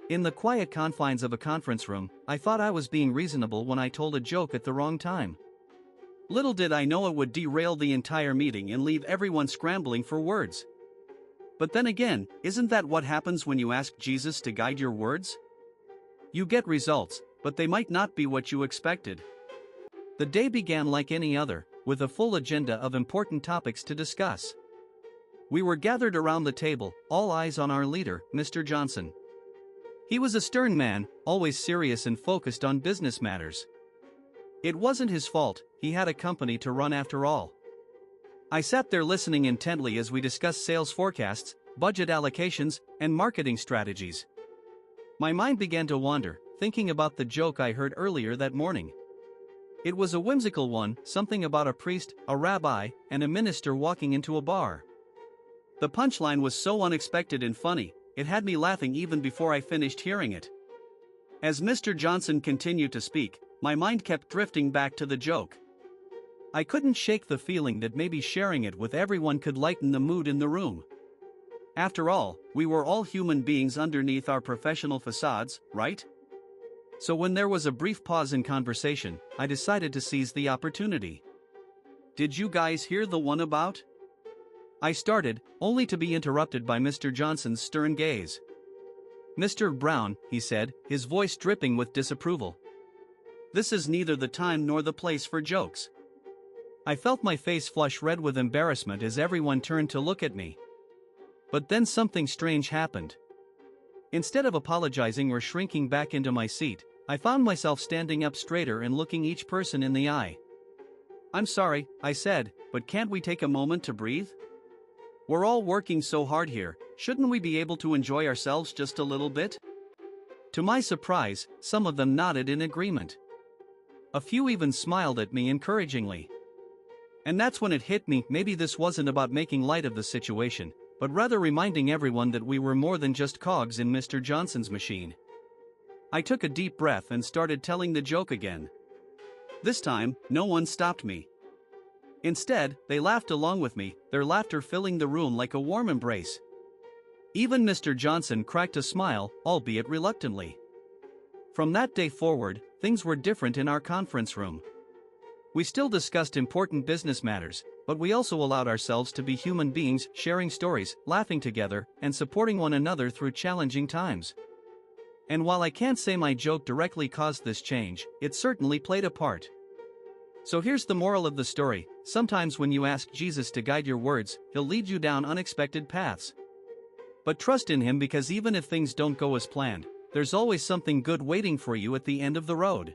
In the quiet confines of a conference room, I thought I was being reasonable when I told a joke at the wrong time. Little did I know it would derail the entire meeting and leave everyone scrambling for words. But then again, isn't that what happens when you ask Jesus to guide your words? You get results, but they might not be what you expected. The day began like any other, with a full agenda of important topics to discuss. We were gathered around the table, all eyes on our leader, Mr. Johnson. He was a stern man, always serious and focused on business matters. It wasn't his fault, he had a company to run after all. I sat there listening intently as we discussed sales forecasts, budget allocations, and marketing strategies. My mind began to wander, thinking about the joke I heard earlier that morning. It was a whimsical one, something about a priest, a rabbi, and a minister walking into a bar. The punchline was so unexpected and funny, it had me laughing even before I finished hearing it. As Mr. Johnson continued to speak, my mind kept drifting back to the joke. I couldn't shake the feeling that maybe sharing it with everyone could lighten the mood in the room. After all, we were all human beings underneath our professional facades, right? So when there was a brief pause in conversation, I decided to seize the opportunity. Did you guys hear the one about? I started, only to be interrupted by Mr. Johnson's stern gaze. Mr. Brown, he said, his voice dripping with disapproval. This is neither the time nor the place for jokes. I felt my face flush red with embarrassment as everyone turned to look at me. But then something strange happened. Instead of apologizing or shrinking back into my seat, I found myself standing up straighter and looking each person in the eye. I'm sorry, I said, but can't we take a moment to breathe? We're all working so hard here, shouldn't we be able to enjoy ourselves just a little bit? To my surprise, some of them nodded in agreement. A few even smiled at me encouragingly. And that's when it hit me, maybe this wasn't about making light of the situation, but rather reminding everyone that we were more than just cogs in Mr. Johnson's machine. I took a deep breath and started telling the joke again. This time, no one stopped me. Instead, they laughed along with me, their laughter filling the room like a warm embrace. Even Mr. Johnson cracked a smile, albeit reluctantly. From that day forward, things were different in our conference room. We still discussed important business matters, but we also allowed ourselves to be human beings, sharing stories, laughing together, and supporting one another through challenging times. And while I can't say my joke directly caused this change, it certainly played a part. So here's the moral of the story: sometimes when you ask Jesus to guide your words, he'll lead you down unexpected paths. But trust in him, because even if things don't go as planned, there's always something good waiting for you at the end of the road.